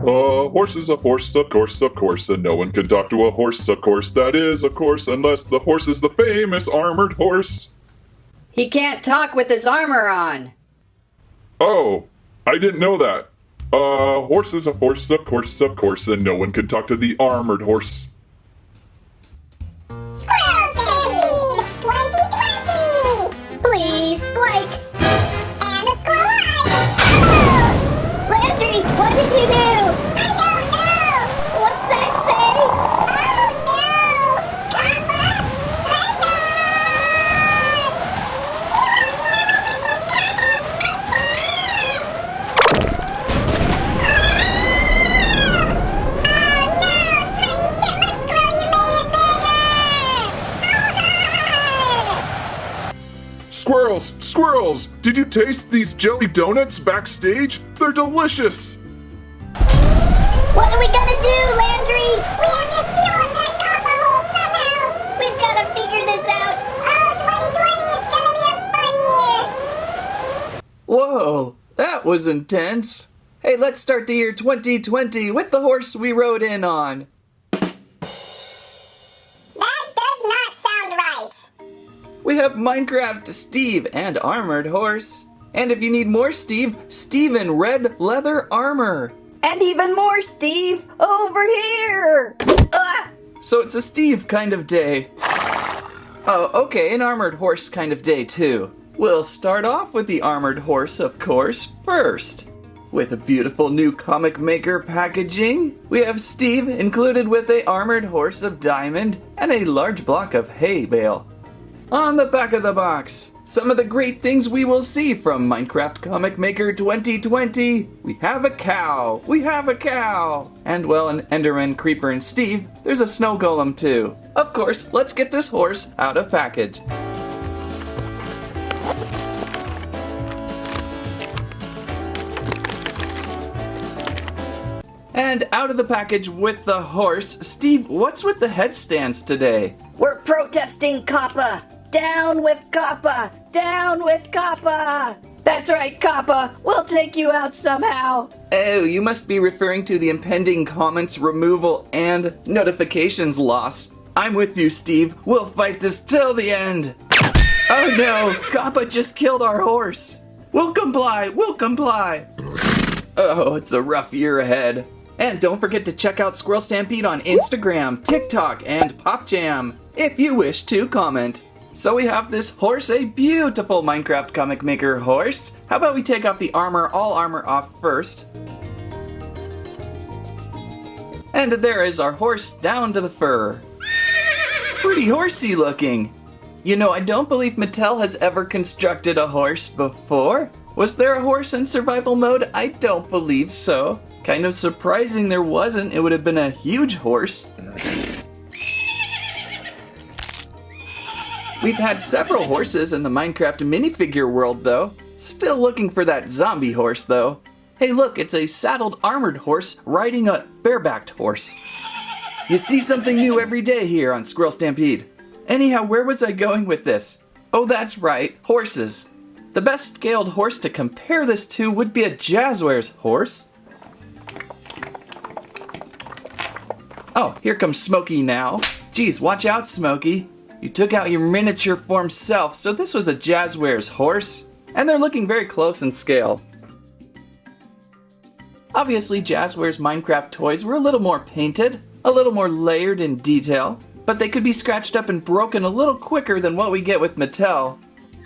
A horse is a horse, of course, and no one can talk to a horse, of course, that is, of course, unless the horse is the famous armored horse. He can't talk with his armor on. Oh, I didn't know that. A horse is a horse, of course, and no one can talk to the armored horse. Squirrel Stampede 2020! Please, Spike! And a squirrel eye! Oh! Landry, what did you do? I don't know! What's that say? Oh no! Kappa! Hang on! Oh no! Tiny chipmunk squirrel, you made it bigger! Squirrels! Squirrels! Did you taste these jelly donuts backstage? They're delicious! What are we gonna do, Landry? We have to steal in that Kappa hole somehow! We've gotta figure this out! Oh, 2020, it's gonna be a fun year! Whoa, that was intense. Hey, let's start the year 2020 with the horse we rode in on. That does not sound right! We have Minecraft Steve and Armored Horse. And if you need more Steve, Steve in red leather armor. And even more, Steve, over here. Ah! So it's a Steve kind of day. Oh, okay, an Armored Horse kind of day too. We'll start off with the Armored Horse, of course, first. With a beautiful new comic maker packaging, we have Steve included with a Armored Horse of diamond and a large block of hay bale. On the back of the box, some of the great things we will see from Minecraft Comic Maker 2020. We have a cow. And well, an Enderman, Creeper, and Steve, there's a snow golem too. Of course, let's get this horse out of package. And out of the package with the horse, Steve, what's with the headstands today? We're protesting Kappa. Down with Kappa! Down with Kappa! That's right, Kappa! We'll take you out somehow! Oh, you must be referring to the impending comments removal and notifications loss. I'm with you, Steve. We'll fight this till the end. Oh no, Kappa just killed our horse. We'll comply. Oh, it's a rough year ahead. And don't forget to check out Squirrel Stampede on Instagram, TikTok, and PopJam if you wish to comment. So we have this horse, a beautiful Minecraft Comic Maker horse. How about we take off the armor, all armor off first. And there is our horse down to the fur. Pretty horsey looking. You know, I don't believe Mattel has ever constructed a horse before. Was there a horse in survival mode? I don't believe so. Kind of surprising there wasn't. It would have been a huge horse. We've had several horses in the Minecraft minifigure world though. Still looking for that zombie horse though. Hey look, it's a saddled armored horse riding a barebacked horse. You see something new every day here on Squirrel Stampede. Anyhow, where was I going with this? Oh, that's right, horses. The best scaled horse to compare this to would be a Jazzwares horse. Oh, here comes Smokey now. Geez, watch out, Smokey. You took out your miniature form self, so this was a Jazzwares horse. And they're looking very close in scale. Obviously, Jazzwares Minecraft toys were a little more painted, a little more layered in detail, but they could be scratched up and broken a little quicker than what we get with Mattel.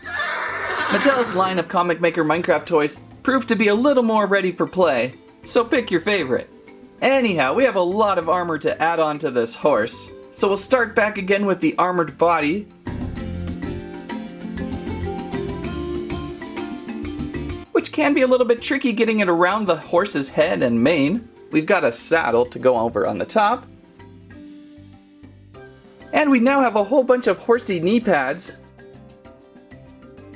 Mattel's line of Comic Maker Minecraft toys proved to be a little more ready for play, so pick your favorite. Anyhow, we have a lot of armor to add on to this horse. So we'll start back again with the armored body. Which can be a little bit tricky getting it around the horse's head and mane. We've got a saddle to go over on the top. And we now have a whole bunch of horsey knee pads.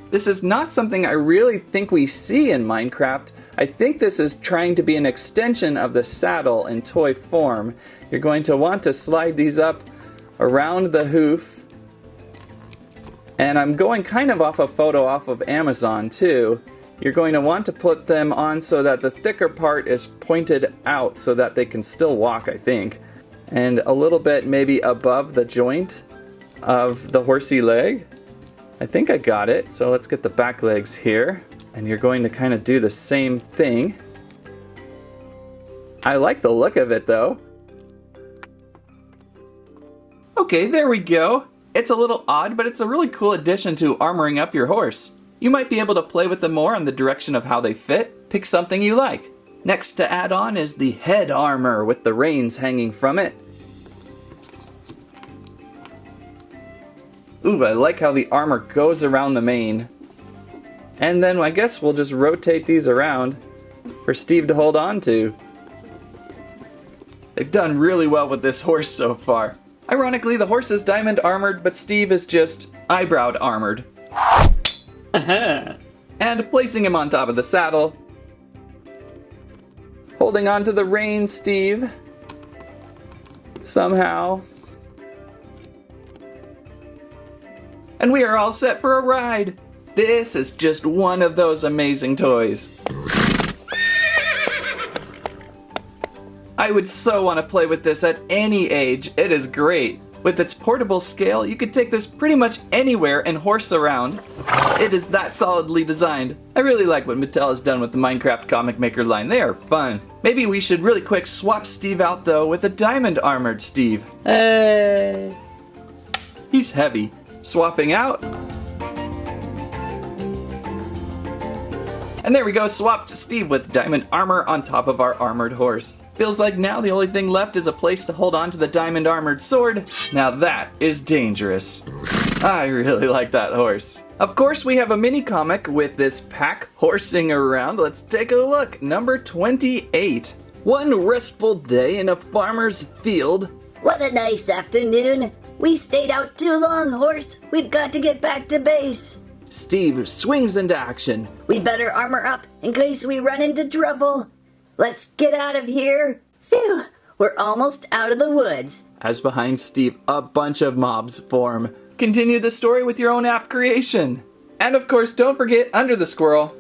This is not something I really think we see in Minecraft. I think this is trying to be an extension of the saddle in toy form. You're going to want to slide these up around the hoof. And I'm going kind of off a photo off of Amazon too. You're going to want to put them on so that the thicker part is pointed out so that they can still walk, I think. And a little bit maybe above the joint of the horsey leg. I think I got it, so let's get the back legs here. And you're going to kind of do the same thing. I like the look of it though. Okay, there we go. It's a little odd, but it's a really cool addition to armoring up your horse. You might be able to play with them more in the direction of how they fit. Pick something you like. Next to add on is the head armor with the reins hanging from it. Ooh, I like how the armor goes around the mane. And then I guess we'll just rotate these around for Steve to hold on to. They've done really well with this horse so far. Ironically, the horse is diamond armored, but Steve is just eyebrowed armored. And placing him on top of the saddle. Holding on to the reins, Steve. Somehow. And we are all set for a ride. This is just one of those amazing toys. I would so want to play with this at any age. It is great. With its portable scale, you could take this pretty much anywhere and horse around. It is that solidly designed. I really like what Mattel has done with the Minecraft comic maker line. They are fun. Maybe we should really quick swap Steve out though with a diamond armored Steve. He's heavy. Swapping out. And there we go, swapped Steve with diamond armor on top of our armored horse. Feels like now the only thing left is a place to hold on to the diamond armored sword. Now that is dangerous. I really like that horse. Of course, we have a mini comic with this pack horsing around. Let's take a look. Number 28. One restful day in a farmer's field. What a nice afternoon. We stayed out too long, horse. We've got to get back to base. Steve swings into action. We better armor up in case we run into trouble. Let's get out of here. Phew, we're almost out of the woods. As behind Steve, a bunch of mobs form. Continue the story with your own app creation. And of course, don't forget, under the squirrel,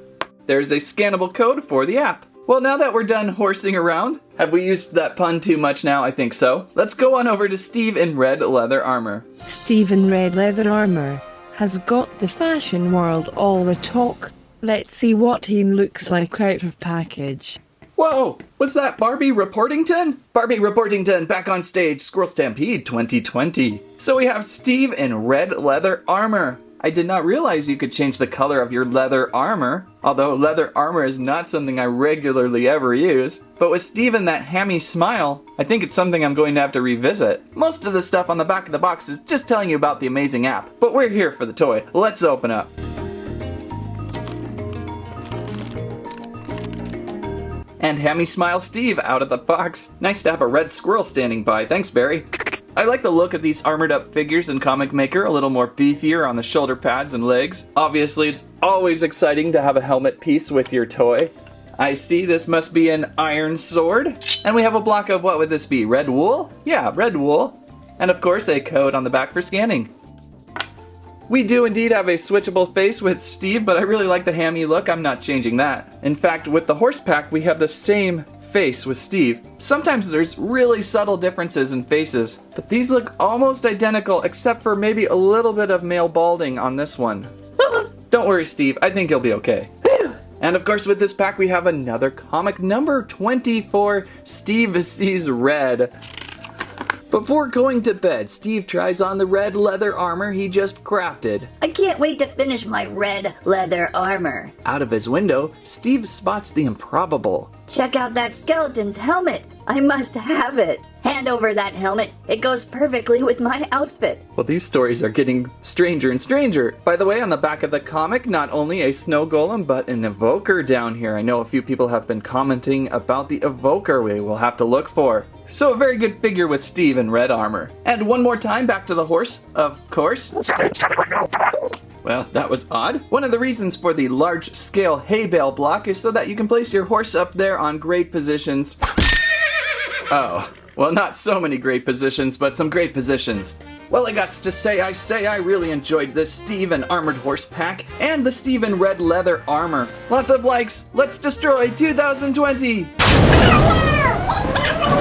there's a scannable code for the app. Well, now that we're done horsing around, have we used that pun too much now? I think so. Let's go on over to Steve in red leather armor. Steve in red leather armor has got the fashion world all the talk. Let's see what he looks like out of package. Whoa! Was that Barbie Reportington? Barbie Reportington back on stage, Squirrel Stampede 2020. So we have Steve in red leather armor. I did not realize you could change the color of your leather armor, although leather armor is not something I regularly ever use. But with Steve and that hammy smile, I think it's something I'm going to have to revisit. Most of the stuff on the back of the box is just telling you about the amazing app, but we're here for the toy. Let's open up. And Hammy Smile Steve out of the box. Nice to have a red squirrel standing by. Thanks, Barry. I like the look of these armored up figures in Comic Maker, a little more beefier on the shoulder pads and legs. Obviously, it's always exciting to have a helmet piece with your toy. I see this must be an iron sword. And we have a block of, what would this be, red wool? Yeah, red wool. And of course, a code on the back for scanning. We do indeed have a switchable face with Steve, but I really like the hammy look. I'm not changing that. In fact, with the horse pack, we have the same face with Steve. Sometimes there's really subtle differences in faces, but these look almost identical except for maybe a little bit of male balding on this one. Don't worry, Steve. I think he'll be okay. And of course, with this pack, we have another comic, number 24, Steve Sees Red. Before going to bed, Steve tries on the red leather armor he just crafted. I can't wait to finish my red leather armor. Out of his window, Steve spots the improbable. Check out that skeleton's helmet. I must have it. Hand over that helmet. It goes perfectly with my outfit. Well, these stories are getting stranger and stranger. By the way, on the back of the comic, not only a snow golem, but an evoker down here. I know a few people have been commenting about the evoker we will have to look for. So a very good figure with Steve in red armor. And one more time, back to the horse, of course. Well, that was odd. One of the reasons for the large-scale hay bale block is so that you can place your horse up there on great positions. Oh, Well, not so many great positions, but some great positions. Well, I got to say I really enjoyed this Steve and Armored Horse pack and the Steve in red leather armor. Lots of likes. Let's destroy 2020! Oh no! It's happening!